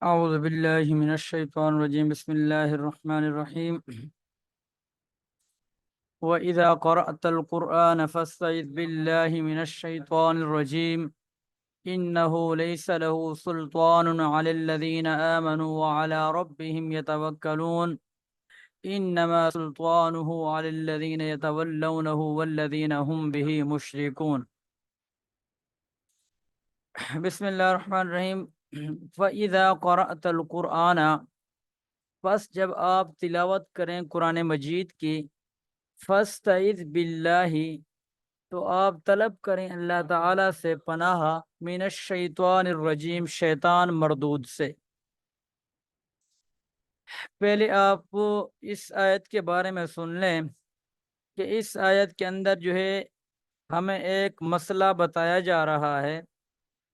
أعوذ بالله من الشيطان الرجيم بسم الله الرحمن الرحيم وإذا قرأت القرآن فاستعذ بالله من الشيطان الرجيم إنه ليس له سلطان على الذين آمنوا وعلى ربهم يتوكلون إنما سلطانه على الذين يتولونه والذين هم به مشركون بسم الله الرحمن الرحيم فإذا قرأت القرآن پس جب آپ تلاوت کریں قرآن مجید کی فاستعذ باللہ تو آپ طلب کریں اللہ تعالی سے پناہ من الشیطان الرجیم شیطان مردود سے۔ پہلے آپ اس آیت کے بارے میں سن لیں کہ اس آیت کے اندر جو ہے ہمیں ایک مسئلہ بتایا جا رہا ہے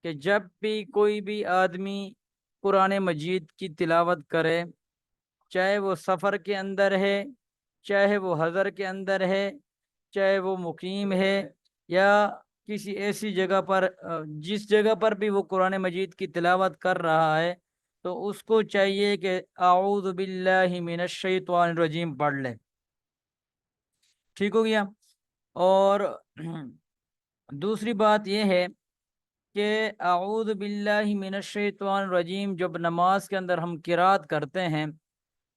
کہ جب بھی کوئی بھی آدمی قرآن مجید کی تلاوت کرے، چاہے وہ سفر کے اندر ہے، چاہے وہ حضر کے اندر ہے، چاہے وہ مقیم ہے یا کسی ایسی جگہ پر، جس جگہ پر بھی وہ قرآن مجید کی تلاوت کر رہا ہے تو اس کو چاہیے کہ اعوذ باللہ من الشیطان الرجیم پڑھ لے۔ ٹھیک ہو گیا؟ اور دوسری بات یہ ہے کہ اعوذ باللہ من الشیطان الرجیم جب نماز کے اندر ہم قرات کرتے ہیں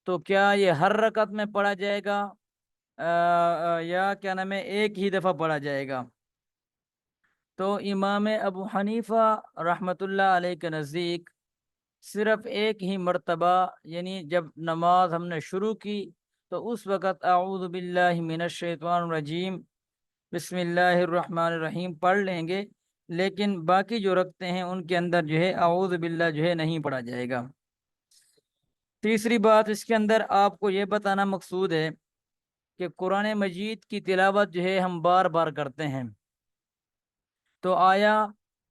تو کیا یہ ہر رکعت میں پڑھا جائے گا یا کیا نام ہے ایک ہی دفعہ پڑھا جائے گا؟ تو امام ابو حنیفہ رحمۃ اللہ علیہ کے نزدیک صرف ایک ہی مرتبہ، یعنی جب نماز ہم نے شروع کی تو اس وقت اعوذ باللہ من الشیطان الرجیم بسم اللہ الرحمن الرحیم پڑھ لیں گے، لیکن باقی جو رکھتے ہیں ان کے اندر جو ہے اعوذ باللہ جو ہے نہیں پڑھا جائے گا۔ تیسری بات اس کے اندر آپ کو یہ بتانا مقصود ہے کہ قرآن مجید کی تلاوت جو ہے ہم بار بار کرتے ہیں، تو آیا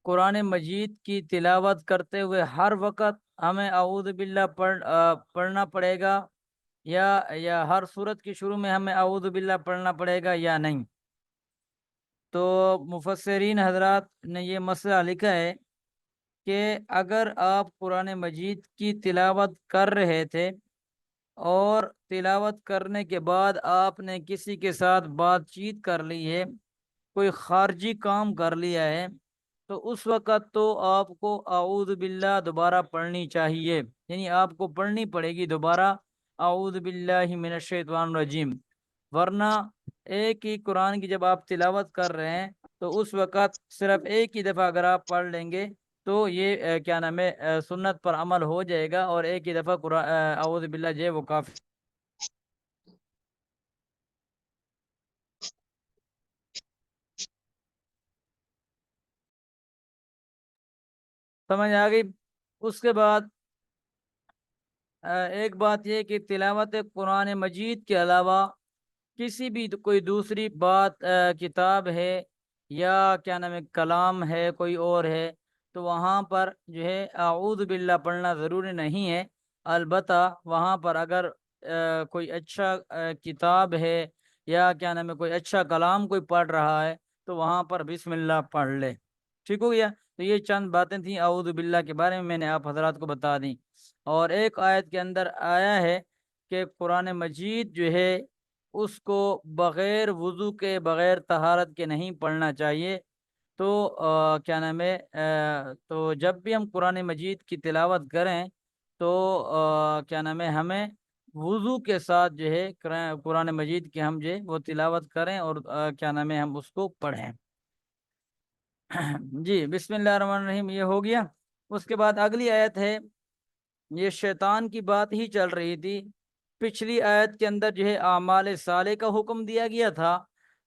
قرآن مجید کی تلاوت کرتے ہوئے ہر وقت ہمیں اعوذ باللہ پڑھنا پڑے گا یا ہر سورت کی شروع میں ہمیں اعوذ باللہ پڑھنا پڑے گا یا نہیں؟ تو مفسرین حضرات نے یہ مسئلہ لکھا ہے کہ اگر آپ قرآن مجید کی تلاوت کر رہے تھے اور تلاوت کرنے کے بعد آپ نے کسی کے ساتھ بات چیت کر لی ہے، کوئی خارجی کام کر لیا ہے، تو اس وقت تو آپ کو اعوذ باللہ دوبارہ پڑھنی چاہیے، یعنی آپ کو پڑھنی پڑے گی دوبارہ اعوذ باللہ من الشیطان الرجیم۔ ورنہ ایک ہی قرآن کی جب آپ تلاوت کر رہے ہیں تو اس وقت صرف ایک ہی دفعہ اگر آپ پڑھ لیں گے تو یہ کیا نام ہے سنت پر عمل ہو جائے گا، اور ایک ہی دفعہ قرآن اعوذ باللہ جو ہے وہ کافی۔ سمجھ آ گئی؟ اس کے بعد ایک بات یہ کہ تلاوت قرآن مجید کے علاوہ کسی بھی کوئی دوسری بات کتاب ہے یا کیا نام ہے کلام ہے کوئی اور ہے تو وہاں پر جو ہے اعوذ باللہ پڑھنا ضروری نہیں ہے، البتہ وہاں پر اگر کوئی اچھا کتاب ہے یا کیا نام ہے کوئی اچھا کلام کوئی پڑھ رہا ہے تو وہاں پر بسم اللہ پڑھ لے۔ ٹھیک ہو گیا؟ تو یہ چند باتیں تھیں اعوذ باللہ کے بارے میں نے آپ حضرات کو بتا دیں۔ اور ایک آیت کے اندر آیا ہے کہ قرآن مجید جو ہے اس کو بغیر وضو کے، بغیر طہارت کے نہیں پڑھنا چاہیے۔ تو کیا نام ہے تو جب بھی ہم قرآن مجید کی تلاوت کریں تو کیا نام ہے ہمیں وضو کے ساتھ جو ہے قرآن مجید کی ہم جو ہے وہ تلاوت کریں اور کیا نام ہے ہم اس کو پڑھیں۔ جی بسم اللہ الرحمن الرحیم یہ ہو گیا۔ اس کے بعد اگلی آیت ہے، یہ شیطان کی بات ہی چل رہی تھی۔ پچھلی آیت کے اندر جو ہے اعمال صالح کا حکم دیا گیا تھا،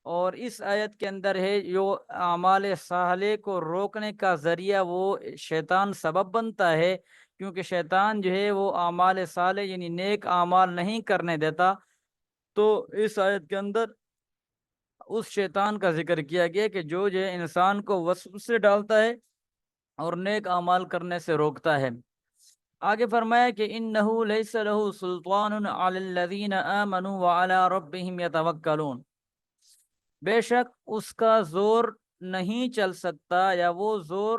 اور اس آیت کے اندر ہے جو اعمال صالح کو روکنے کا ذریعہ وہ شیطان سبب بنتا ہے، کیونکہ شیطان جو ہے وہ اعمال صالح یعنی نیک اعمال نہیں کرنے دیتا۔ تو اس آیت کے اندر اس شیطان کا ذکر کیا گیا کہ جو ہے انسان کو وسوسے ڈالتا ہے اور نیک اعمال کرنے سے روکتا ہے۔ آگے فرمایا کہ انہ لیس لہ سلطان علی الذین آمنوا وعلی ربہم یتوکلون، بے شک اس کا زور نہیں چل سکتا یا وہ زور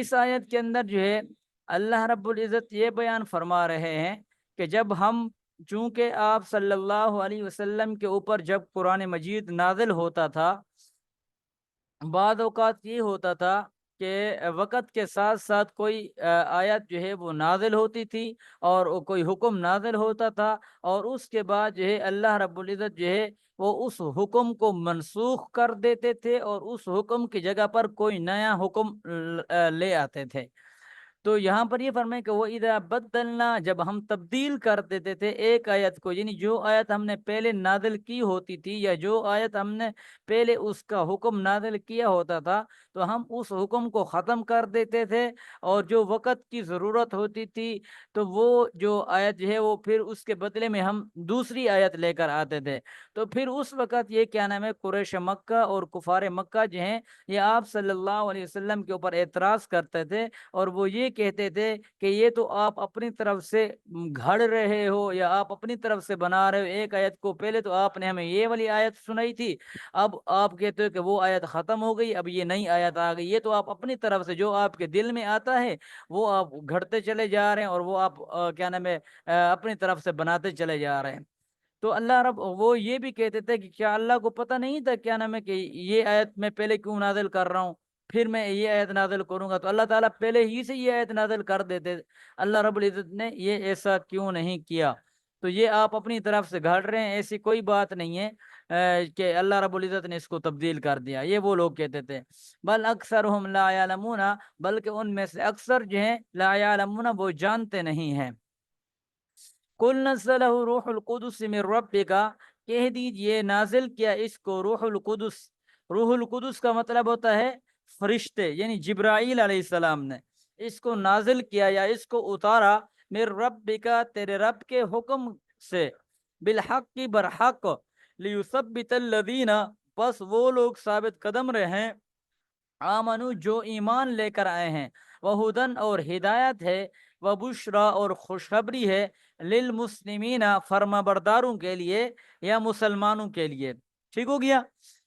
اس آیت کے اندر جو ہے اللہ رب العزت یہ بیان فرما رہے ہیں کہ جب ہم، چونکہ آپ صلی اللہ علیہ وسلم کے اوپر جب قرآن مجید نازل ہوتا تھا، بعض اوقات یہ ہوتا تھا کہ وقت کے ساتھ ساتھ کوئی آیت جو ہے وہ نازل ہوتی تھی، اور وہ کوئی حکم نازل ہوتا تھا، اور اس کے بعد جو ہے اللہ رب العزت جو ہے وہ اس حکم کو منسوخ کر دیتے تھے، اور اس حکم کی جگہ پر کوئی نیا حکم لے آتے تھے۔ تو یہاں پر یہ فرمائیں کہ وہ اذا بدلنا، جب ہم تبدیل کر دیتے تھے ایک آیت کو، یعنی جو آیت ہم نے پہلے نازل کی ہوتی تھی، یا جو آیت ہم نے پہلے اس کا حکم نازل کیا ہوتا تھا، تو ہم اس حکم کو ختم کر دیتے تھے، اور جو وقت کی ضرورت ہوتی تھی تو وہ جو آیت جو ہے وہ پھر اس کے بدلے میں ہم دوسری آیت لے کر آتے تھے۔ تو پھر اس وقت یہ کیا نام ہے، قریش مکہ اور کفار مکہ جو ہیں، یہ آپ صلی اللہ علیہ وسلم کے اوپر اعتراض کرتے تھے، اور وہ یہ کہتے تھے کہ یہ تو آپ اپنی طرف سے گھڑ رہے ہو، یا آپ اپنی طرف سے بنا رہے ہو ایک آیت کو، پہلے تو آپ نے ہمیں یہ والی آیت سنائی تھی، اب آپ کہتے ہو کہ وہ آیت ختم ہو گئی، اب یہ نئی آیت آ گئی، یہ تو آپ اپنی طرف سے جو آپ کے دل میں آتا ہے وہ آپ گھڑتے چلے جا رہے ہیں، اور وہ آپ کیا نام ہے اپنی طرف سے بناتے چلے جا رہے ہیں۔ تو اللہ رب وہ یہ بھی کہتے تھے کہ کیا اللہ کو پتہ نہیں تھا کیا نام ہے کہ یہ آیت میں پہلے کیوں نازل کر رہا ہوں، پھر میں یہ آیت نازل کروں گا، تو اللہ تعالیٰ پہلے ہی سے یہ آیت نازل کر دیتے۔ اللہ رب العزت نے یہ ایسا کیوں نہیں کیا؟ تو یہ آپ اپنی طرف سے گھڑ رہے ہیں، ایسی کوئی بات نہیں ہے کہ اللہ رب العزت نے اس کو تبدیل کر دیا، یہ وہ لوگ کہتے تھے۔ بل اکثرهم لا یعلمون، بلکہ ان میں سے اکثر جو ہیں لا یعلمون، وہ جانتے نہیں ہیں۔ کل نزلہ روح القدس من ربک، کہہ دیجئے نازل کیا اس کو روح القدس۔ روح القدس کا مطلب ہوتا ہے فرشتے، یعنی جبرائیل علیہ السلام نے اس کو نازل کیا یا اس کو اتارا، من ربک، تیرے رب کے حکم سے، بالحق کی برحق، لیثبت الذین، بس وہ لوگ ثابت قدم رہیں، آمنو جو ایمان لے کر آئے ہیں، وہدن اور ہدایت ہے، وبشرا اور خوشخبری ہے، للمسلمین فرما برداروں کے لیے یا مسلمانوں کے لیے۔ ٹھیک ہو گیا؟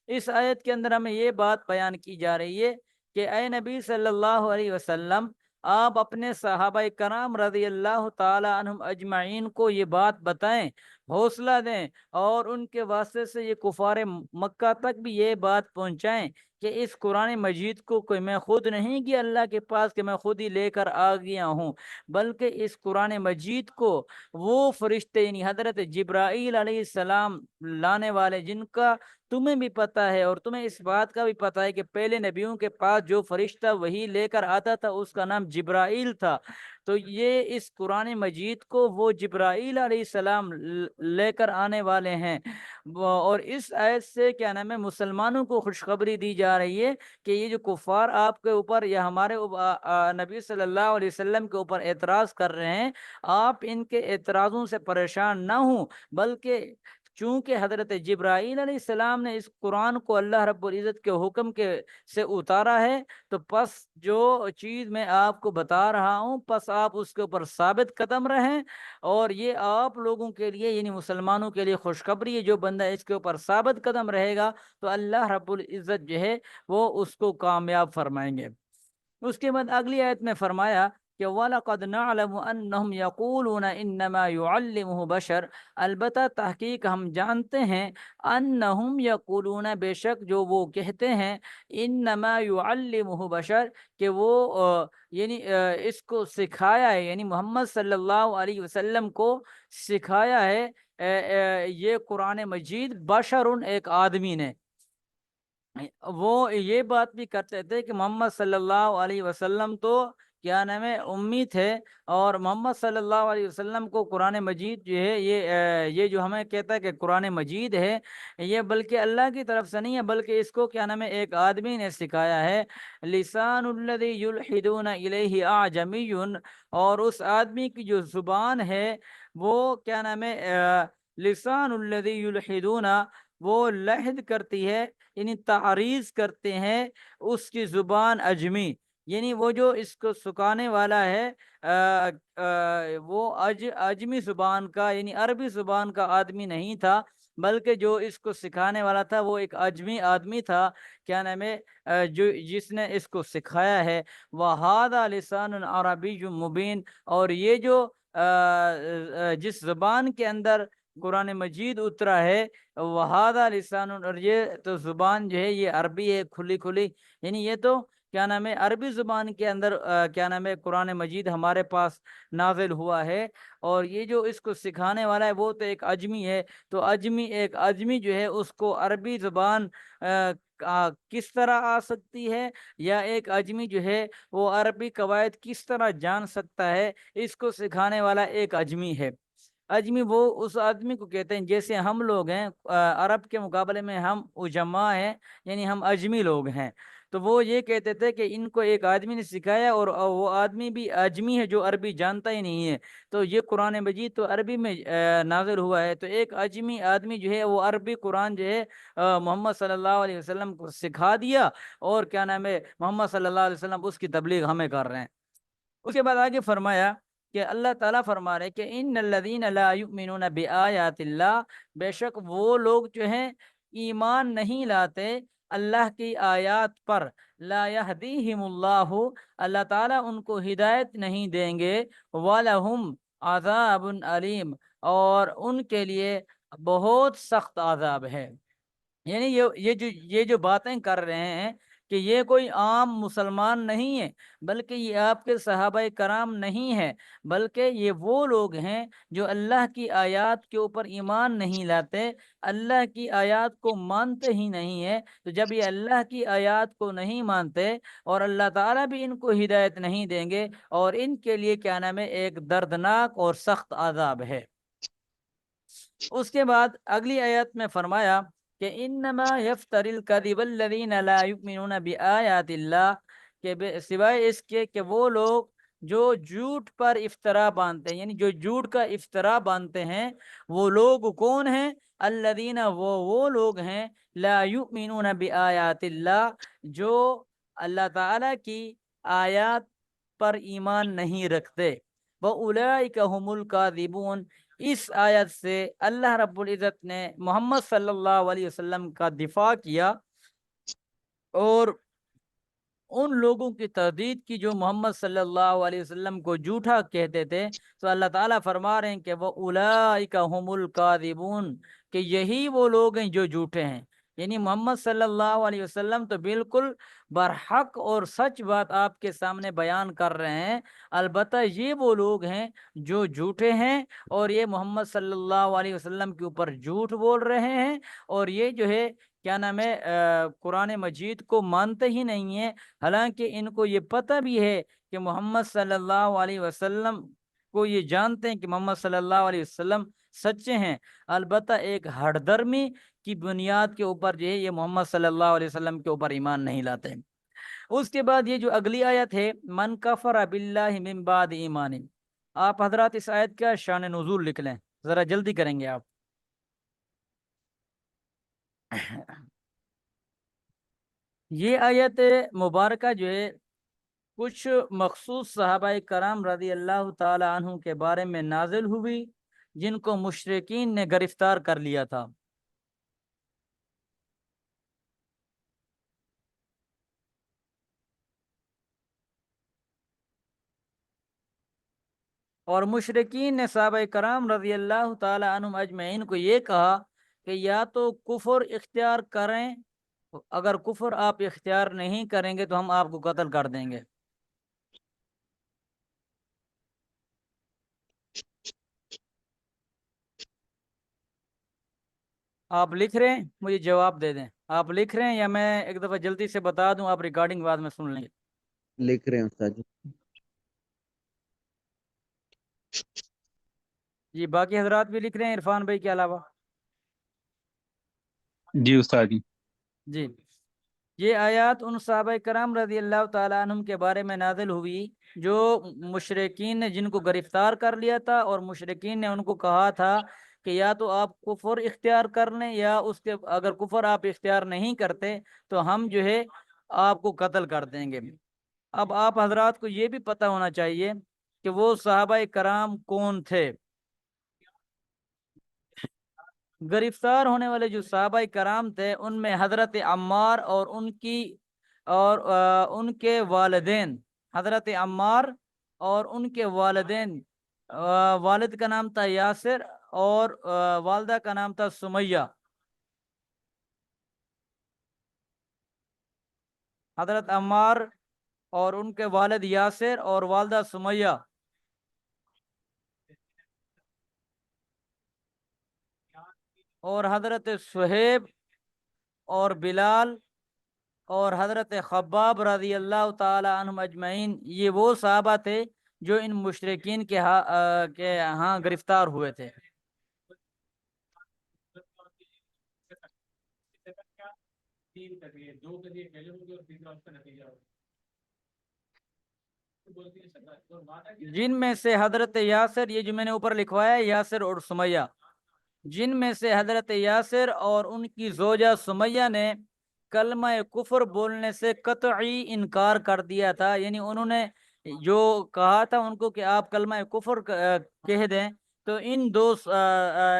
اس آیت کے اندر ہمیں یہ بات بیان کی جا رہی ہے کہ اے نبی صلی اللہ علیہ وسلم، آپ اپنے صحابہ کرام رضی اللہ تعالی عنہم اجمعین کو یہ بات بتائیں، حوصلہ دیں، اور ان کے واسطے سے یہ کفار مکہ تک بھی یہ بات پہنچائیں کہ اس قرآن مجید کو کوئی میں خود نہیں گیا اللہ کے پاس کہ میں خود ہی لے کر آ گیا ہوں، بلکہ اس قرآن مجید کو وہ فرشتے یعنی حضرت جبرائیل علیہ السلام لانے والے، جن کا تمہیں بھی پتہ ہے اور تمہیں اس بات کا بھی پتہ ہے کہ پہلے نبیوں کے پاس جو فرشتہ وہی لے کر آتا تھا اس کا نام جبرائیل تھا، تو یہ اس قرآن مجید کو وہ جبرائیل علیہ السلام لے کر آنے والے ہیں۔ اور اس آیت سے کیا نام ہے مسلمانوں کو خوشخبری دی جا رہی ہے کہ یہ جو کفار آپ کے اوپر یا ہمارے نبی صلی اللہ علیہ وسلم کے اوپر اعتراض کر رہے ہیں، آپ ان کے اعتراضوں سے پریشان نہ ہوں، بلکہ چونکہ حضرت جبرائیل علیہ السلام نے اس قرآن کو اللہ رب العزت کے حکم کے سے اتارا ہے، تو پس جو چیز میں آپ کو بتا رہا ہوں پس آپ اس کے اوپر ثابت قدم رہیں، اور یہ آپ لوگوں کے لیے یعنی مسلمانوں کے لیے خوشخبری ہے، جو بندہ اس کے اوپر ثابت قدم رہے گا تو اللہ رب العزت جو ہے وہ اس کو کامیاب فرمائیں گے۔ اس کے بعد اگلی آیت میں فرمایا کہ وَلَقَدْ نَعْلَمُ أَنَّهُمْ يَقُولُونَ إِنَّمَا يُعَلِّمُهُ بشر، البتہ تحقیق ہم جانتے ہیں، انہم یقولون، بے شک جو وہ کہتے ہیں، انما يعلمه بشر، کہ وہ یعنی اس کو سکھایا ہے، یعنی محمد صلی اللہ علیہ وسلم کو سکھایا ہے یہ قرآن مجید بشر، ایک آدمی نے۔ وہ یہ بات بھی کرتے تھے کہ محمد صلی اللہ علیہ وسلم تو کیا نام ہے امی تھے، اور محمد صلی اللہ علیہ وسلم کو قرآن مجید جو ہے یہ جو ہمیں کہتا ہے کہ قرآن مجید ہے، یہ بلکہ اللہ کی طرف سے نہیں ہے، بلکہ اس کو کیا نام ہے ایک آدمی نے سکھایا ہے۔ لسان الذی یلحدون الیہ اعجمی، اور اس آدمی کی جو زبان ہے وہ کیا نام ہے لسان الذی یلحدون، وہ لحد کرتی ہے یعنی تعریض کرتے ہیں اس کی زبان اجمی، یعنی وہ جو اس کو سکھانے والا ہے وہ اجمی زبان کا یعنی عربی زبان کا آدمی نہیں تھا، بلکہ جو اس کو سکھانے والا تھا وہ ایک اجمی آدمی تھا، کیا نام ہے، جو جس نے اس کو سکھایا ہے۔ وَهَذَا لِسَانٌ عَرَبِيٌّ مُبِينٌ، اور یہ جو جس زبان کے اندر قرآن مجید اترا ہے، وَهَذَا لِسَانٌ، اور یہ تو زبان جو ہے یہ عربی ہے، کھلی کھلی، یعنی یہ تو کیا نام ہے عربی زبان کے اندر کیا نام ہے قرآن مجید ہمارے پاس نازل ہوا ہے، اور یہ جو اس کو سکھانے والا ہے وہ تو ایک اجمی ہے۔ تو ایک اجمی جو ہے اس کو عربی زبان کس طرح آ سکتی ہے، یا ایک اجمی جو ہے وہ عربی قواعد کس طرح جان سکتا ہے، اس کو سکھانے والا ایک اجمی ہے۔ اجمی وہ اس آدمی کو کہتے ہیں، جیسے ہم لوگ ہیں عرب کے مقابلے میں ہم عجما ہیں، یعنی ہم اجمی لوگ ہیں۔ تو وہ یہ کہتے تھے کہ ان کو ایک آدمی نے سکھایا، اور وہ آدمی بھی اجمی ہے جو عربی جانتا ہی نہیں ہے۔ تو یہ قرآن مجید تو عربی میں نازل ہوا ہے، تو ایک اجمی آدمی جو ہے وہ عربی قرآن جو ہے محمد صلی اللہ علیہ وسلم کو سکھا دیا، اور کیا نام ہے محمد صلی اللہ علیہ وسلم اس کی تبلیغ ہمیں کر رہے ہیں۔ اس کے بعد آگے فرمایا کہ اللہ تعالیٰ فرما رہے کہ ان الذین لا یؤمنون بآیات اللہ، بے شک وہ لوگ جو ہیں ایمان نہیں لاتے اللہ کی آیات پر، لا یہدیہم اللہ، اللہ تعالیٰ ان کو ہدایت نہیں دیں گے، وَلَهُمْ عَذَابٌ علیم، اور ان کے لیے بہت سخت عذاب ہے۔ یعنی یہ جو باتیں کر رہے ہیں کہ یہ کوئی عام مسلمان نہیں ہے، بلکہ یہ آپ کے صحابہ کرام نہیں ہے، بلکہ یہ وہ لوگ ہیں جو اللہ کی آیات کے اوپر ایمان نہیں لاتے، اللہ کی آیات کو مانتے ہی نہیں ہے۔ تو جب یہ اللہ کی آیات کو نہیں مانتے، اور اللہ تعالیٰ بھی ان کو ہدایت نہیں دیں گے، اور ان کے لیے کیا نام ہے ایک دردناک اور سخت عذاب ہے۔ اس کے بعد اگلی آیت میں فرمایا کہ انما یفتر الکذب الذین لا یؤمنون بآیات اللہ، کہ سوائے اس کے کہ وہ لوگ جو جھوٹ پر افطرا باندھتے ہیں، یعنی جو جھوٹ کا افطرا باندھتے ہیں، وہ لوگ کون ہیں؟ الذین، وہ لوگ ہیں لا یؤمنون بآیات اللہ، جو اللہ تعالی کی آیات پر ایمان نہیں رکھتے۔ وَأُولَئِكَ هُمُ الْكَاذِبُونَ، اس آیت سے اللہ رب العزت نے محمد صلی اللہ علیہ وسلم کا دفاع کیا، اور ان لوگوں کی تردید کی جو محمد صلی اللہ علیہ وسلم کو جھوٹا کہتے تھے۔ تو اللہ تعالیٰ فرما رہے ہیں کہ وَأُولَئِكَ هُمُ الْكَاذِبُونَ، کہ یہی وہ لوگ ہیں جو جھوٹے ہیں، یعنی محمد صلی اللہ علیہ وسلم تو بالکل برحق اور سچ بات آپ کے سامنے بیان کر رہے ہیں، البتہ یہ وہ لوگ ہیں جو جھوٹے ہیں، اور یہ محمد صلی اللہ علیہ وسلم کے اوپر جھوٹ بول رہے ہیں، اور یہ جو ہے کیا نام ہے قرآن مجید کو مانتے ہی نہیں ہیں، حالانکہ ان کو یہ پتہ بھی ہے کہ محمد صلی اللہ علیہ وسلم کو یہ جانتے ہیں کہ محمد صلی اللہ علیہ وسلم سچے ہیں، البتہ ایک ہٹ درمی کی بنیاد کے اوپر جو ہے یہ محمد صلی اللہ علیہ وسلم کے اوپر ایمان نہیں لاتے۔ اس کے بعد یہ جو اگلی آیت ہے، من کفر باللہ من بعد ایمان، آپ حضرات اس آیت کا شان نزول لکھ لیں، ذرا جلدی کریں گے آپ۔ یہ آیت مبارکہ جو ہے کچھ مخصوص صحابہ کرام رضی اللہ تعالی عنہ کے بارے میں نازل ہوئی، جن کو مشرکین نے گرفتار کر لیا تھا۔ اور مشرکین نے صحابہ کرام رضی اللہ تعالی عنہم اجمعین کو یہ کہا کہ یا تو کفر اختیار کریں، اگر کفر آپ اختیار نہیں کریں گے تو ہم آپ کو قتل کر دیں گے۔ آپ لکھ رہے ہیں؟ مجھے جواب دے دیں، آپ لکھ رہے ہیں یا میں ایک دفعہ جلدی سے بتا دوں، آپ ریکارڈنگ بعد میں سن لیں گے؟ لکھ رہے ہیں استاد جی۔ جی باقی حضرات بھی لکھ رہے ہیں عرفان بھائی کے علاوہ؟ جی استاد جی۔ جی، یہ آیات ان صحابہ کرام رضی اللہ تعالیٰ عنہم کے بارے میں نازل ہوئی جو مشرکین نے جن کو گرفتار کر لیا تھا، اور مشرکین نے ان کو کہا تھا کہ یا تو آپ کفر اختیار کر لیں، یا اس کے اگر کفر آپ اختیار نہیں کرتے تو ہم جو ہے آپ کو قتل کر دیں گے۔ اب آپ حضرات کو یہ بھی پتہ ہونا چاہیے کہ وہ صحابہ کرام کون تھے۔ گرفتار ہونے والے جو صحابہ کرام تھے ان میں حضرت عمار اور ان کے والدین، حضرت عمار اور ان کے والدین، والد کا نام تھا یاسر اور والدہ کا نام تھا سمیہ۔ حضرت عمار اور ان کے والد یاسر اور والدہ سمیہ، اور حضرت صہیب اور بلال اور حضرت خباب رضی اللہ تعالی عنہم اجمعین، یہ وہ صحابہ تھے جو ان مشرکین کے ہاں گرفتار ہوئے تھے۔ جن میں سے حضرت یاسر، یہ جو میں نے اوپر لکھوایا ہے، یاسر اور سمیہ، جن میں سے حضرت یاسر اور ان کی زوجہ سمیہ نے کلمہ کفر بولنے سے قطعی انکار کر دیا تھا، یعنی انہوں نے جو کہا تھا ان کو کہ آپ کلمہ کفر کہہ دیں، تو ان دو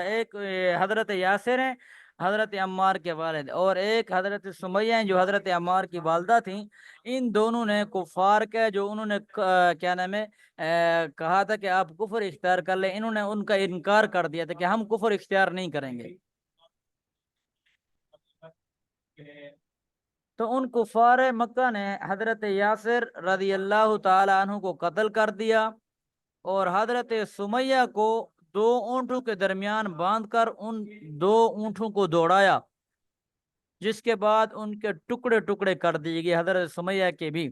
ایک حضرت یاسر ہیں حضرت عمار کے والد، اور ایک حضرت سمیہ ہیں جو حضرت عمار کی والدہ تھیں، ان دونوں نے کفار کا جو انہوں نے کیا نام ہے کہا تھا کہ آپ کفر اختیار کر لیں، انہوں نے ان کا انکار کر دیا تھا کہ ہم کفر اختیار نہیں کریں گے۔ تو ان کفار مکہ نے حضرت یاسر رضی اللہ تعالی عنہ کو قتل کر دیا، اور حضرت سمیہ کو دو اونٹوں کے درمیان باندھ کر ان دو اونٹوں کو دوڑایا، جس کے بعد ان کے ٹکڑے ٹکڑے کر دیے گئے، حضرت سمیہ کے بھی۔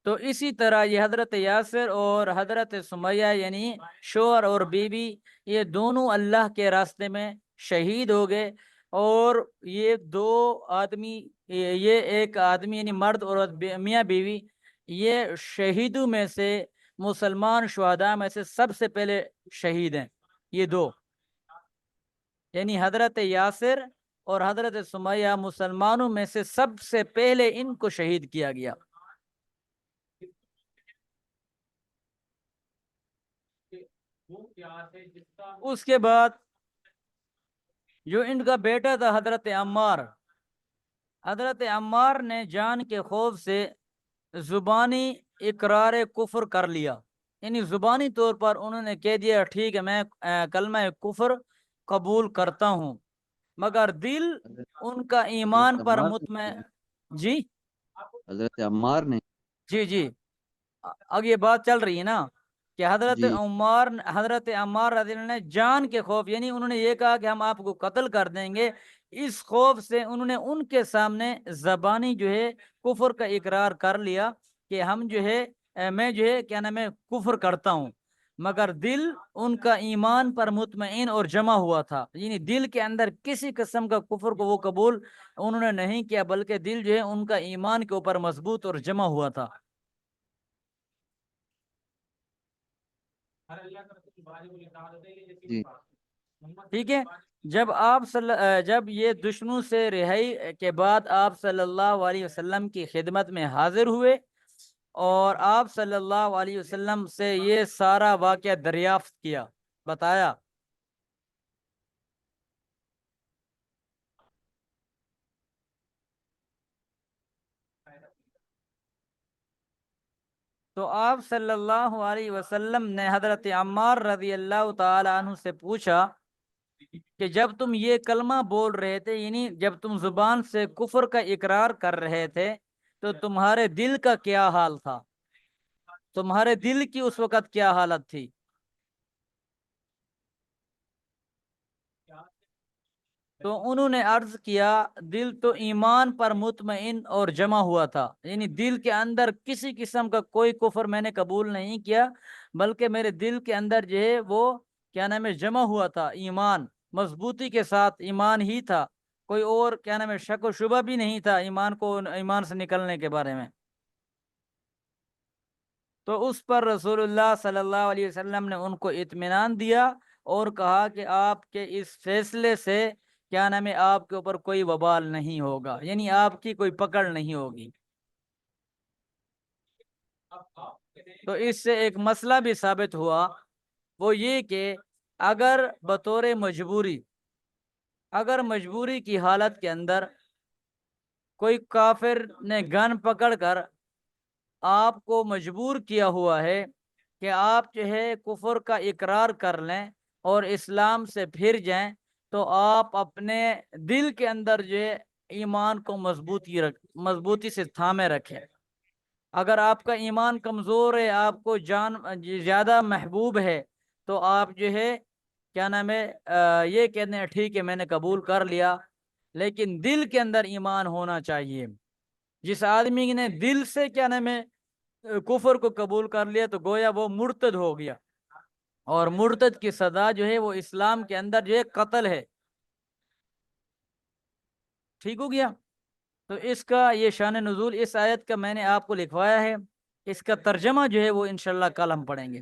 تو اسی طرح یہ حضرت یاسر اور حضرت سمیہ یعنی شوہر اور بیوی، یہ دونوں اللہ کے راستے میں شہید ہو گئے، اور یہ دو آدمی، یہ ایک آدمی یعنی مرد اور میاں بیوی، یہ شہیدوں میں سے، مسلمان شہداء میں سے سب سے پہلے شہید ہیں یہ دو، یعنی حضرت یاسر اور حضرت سمیہ مسلمانوں میں سے سب سے پہلے ان کو شہید کیا گیا۔ اس کے بعد جو ان کا بیٹا تھا حضرت عمار، حضرت عمار نے جان کے خوف سے زبانی اقرار کفر کر لیا، یعنی زبانی طور پر انہوں نے کہہ دیا ٹھیک ہے میں کلمہ کفر قبول کرتا ہوں، مگر دل ان کا ایمان حضرت پر عمار مطمئن۔ نے جی حضرت عمار نے جی جی، اب یہ بات چل رہی ہے نا کہ جی حضرت عمار رضی اللہ عنہ نے جان کے خوف، یعنی انہوں نے یہ کہا کہ ہم آپ کو قتل کر دیں گے، اس خوف سے انہوں نے ان کے سامنے زبانی جو ہے کفر کا اقرار کر لیا کہ ہم جو ہے میں جو ہے کیا نام ہے کفر کرتا ہوں، مگر دل ان کا ایمان پر مطمئن اور جمع ہوا تھا، یعنی دل کے اندر کسی قسم کا کفر کو وہ قبول انہوں نے نہیں کیا، بلکہ دل جو ہے ان کا ایمان کے اوپر مضبوط اور جمع ہوا تھا۔ جی ٹھیک ہے، جب یہ دشمنوں سے رہائی کے بعد آپ صلی اللہ علیہ وسلم کی خدمت میں حاضر ہوئے، اور آپ صلی اللہ علیہ وسلم سے یہ سارا واقعہ دریافت کیا، بتایا، تو آپ صلی اللہ علیہ وسلم نے حضرت عمار رضی اللہ تعالی عنہ سے پوچھا کہ جب تم یہ کلمہ بول رہے تھے، یعنی جب تم زبان سے کفر کا اقرار کر رہے تھے، تو تمہارے دل کا کیا حال تھا؟ تمہارے دل کی اس وقت کیا حالت تھی؟ تو انہوں نے عرض کیا دل تو ایمان پر مطمئن اور جمع ہوا تھا، یعنی دل کے اندر کسی قسم کا کوئی کفر میں نے قبول نہیں کیا، بلکہ میرے دل کے اندر جو ہے وہ کیا نام ہے جمع ہوا تھا، ایمان مضبوطی کے ساتھ ایمان ہی تھا، کوئی اور کیا نام ہے شک و شبہ بھی نہیں تھا ایمان سے نکلنے کے بارے میں۔ تو اس پر رسول اللہ صلی اللہ علیہ وسلم نے ان کو اطمینان دیا اور کہا کہ آپ کے اس فیصلے سے کیا نام ہے آپ کے اوپر کوئی وبال نہیں ہوگا، یعنی آپ کی کوئی پکڑ نہیں ہوگی۔ تو اس سے ایک مسئلہ بھی ثابت ہوا، وہ یہ کہ اگر بطور مجبوری، اگر مجبوری کی حالت کے اندر کوئی کافر نے گن پکڑ کر آپ کو مجبور کیا ہوا ہے کہ آپ جو ہے کفر کا اقرار کر لیں اور اسلام سے پھر جائیں، تو آپ اپنے دل کے اندر جو ہے ایمان کو مضبوطی سے تھامے رکھیں۔ اگر آپ کا ایمان کمزور ہے، آپ کو جان زیادہ محبوب ہے، تو آپ جو ہے کیا نام ہے یہ کہتے ہیں ٹھیک ہے میں نے قبول کر لیا، لیکن دل کے اندر ایمان ہونا چاہیے۔ جس آدمی نے دل سے کیا نام ہے کفر کو قبول کر لیا تو گویا وہ مرتد ہو گیا، اور مرتد کی سزا جو ہے وہ اسلام کے اندر جو ہے قتل ہے۔ ٹھیک ہو گیا؟ تو اس کا یہ شان نزول اس آیت کا میں نے آپ کو لکھوایا ہے، اس کا ترجمہ جو ہے وہ انشاءاللہ کل ہم پڑھیں گے،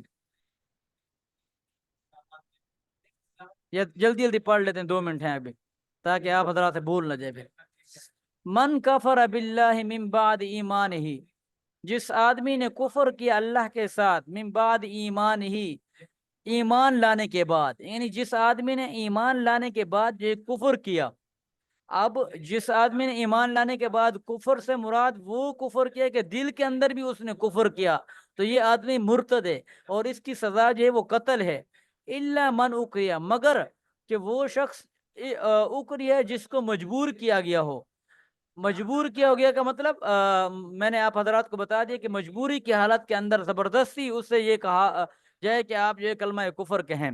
یا جلدی جلدی پڑھ لیتے ہیں، 2 منٹ ہیں ابھی تاکہ آپ حضرات سے بھول نہ جائے پھر۔ من کفر باللہ من بعد ایمان ہی، جس آدمی نے کفر کیا اللہ کے ساتھ، من بعد ایمان ہی، ایمان لانے کے بعد، یعنی جس آدمی نے ایمان لانے کے بعد جو کفر کیا، اب جس آدمی نے ایمان لانے کے بعد کفر سے مراد وہ کفر کیا کہ دل کے اندر بھی اس نے کفر کیا، تو یہ آدمی مرتد ہے اور اس کی سزا جو ہے وہ قتل ہے۔ الا من اکریا، مگر کہ وہ شخص اکریا جس کو مجبور کیا گیا ہو۔ مجبور کیا ہو گیا کا مطلب میں نے آپ حضرات کو بتا دیا کہ مجبوری کی حالت کے اندر زبردستی اس سے یہ کہا جائے کہ آپ جو ہے کلمہ کفر کہیں۔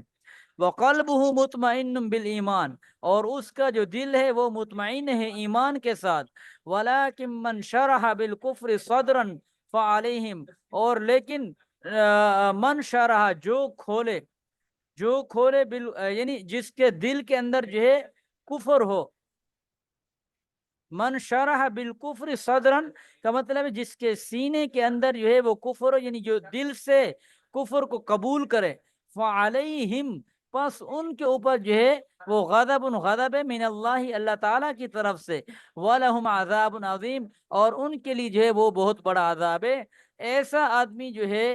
وَقَلْبُهُ مُطْمَئِنٌ بِالْإِيمَانِ، اور اس کا جو دل ہے وہ مطمئن ہے ایمان کے ساتھ۔ وَلَكِن مَّن شَرَحَ بِالْكُفْرِ صَدْرًا فَعَلَيْهِمْ، اور لیکن من شرح جو کھولے یعنی جس کے دل کے اندر جو ہے کفر ہو، من شرح بالکفر صدرن کا مطلب ہے جس کے سینے کے اندر جو ہے وہ کفر ہو، یعنی جو دل سے کفر کو قبول کرے، فعلیہم، پس ان کے اوپر جو ہے وہ غضب ہے من اللہ، اللہ تعالیٰ کی طرف سے، وَلَهُمْ عَذَابٌ عَظِيمٌ، اور ان کے لیے جو ہے وہ بہت بڑا عذاب ہے۔ ایسا آدمی جو ہے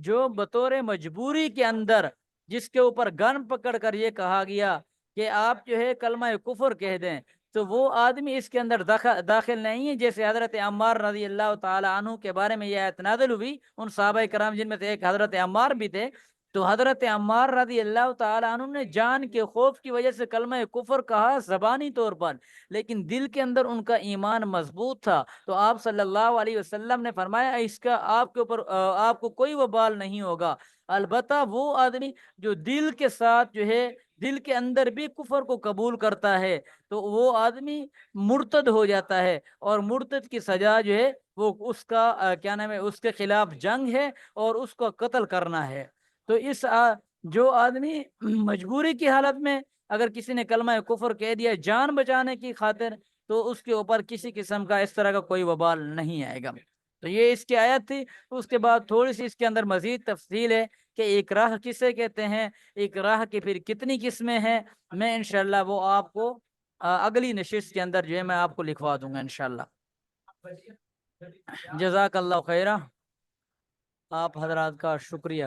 جو بطور مجبوری کے اندر، جس کے اوپر گن پکڑ کر یہ کہا گیا کہ آپ جو ہے کلمہ کفر کہہ دیں، تو وہ آدمی اس کے اندر داخل نہیں ہے، جیسے حضرت عمار رضی اللہ تعالی عنہ کے بارے میں یہ آیت نازل ہوئی، ان صحابہ کرام جن میں سے ایک حضرت عمار بھی تھے، تو حضرت عمار رضی اللہ تعالی عنہ نے جان کے خوف کی وجہ سے کلمہ کفر کہا زبانی طور پر، لیکن دل کے اندر ان کا ایمان مضبوط تھا، تو آپ صلی اللہ علیہ وسلم نے فرمایا اس کا آپ کے اوپر آپ کو کوئی وبال نہیں ہوگا۔ البتہ وہ آدمی جو دل کے ساتھ جو ہے دل کے اندر بھی کفر کو قبول کرتا ہے، تو وہ آدمی مرتد ہو جاتا ہے، اور مرتد کی سزا جو ہے وہ اس کا کیا نام ہے اس کے خلاف جنگ ہے اور اس کو قتل کرنا ہے۔ تو جو آدمی مجبوری کی حالت میں اگر کسی نے کلمہ کفر کہہ دیا جان بچانے کی خاطر، تو اس کے اوپر کسی قسم کا اس طرح کا کوئی وبال نہیں آئے گا۔ تو یہ اس کی آیت تھی۔ اس کے بعد تھوڑی سی اس کے اندر مزید تفصیل ہے کہ اکراہ کسے کہتے ہیں، اکراہ کی پھر کتنی قسمیں ہیں، میں انشاءاللہ وہ آپ کو اگلی نشست کے اندر جو ہے میں آپ کو لکھوا دوں گا انشاءاللہ۔ جزاک اللہ خیرہ، آپ حضرات کا شکریہ۔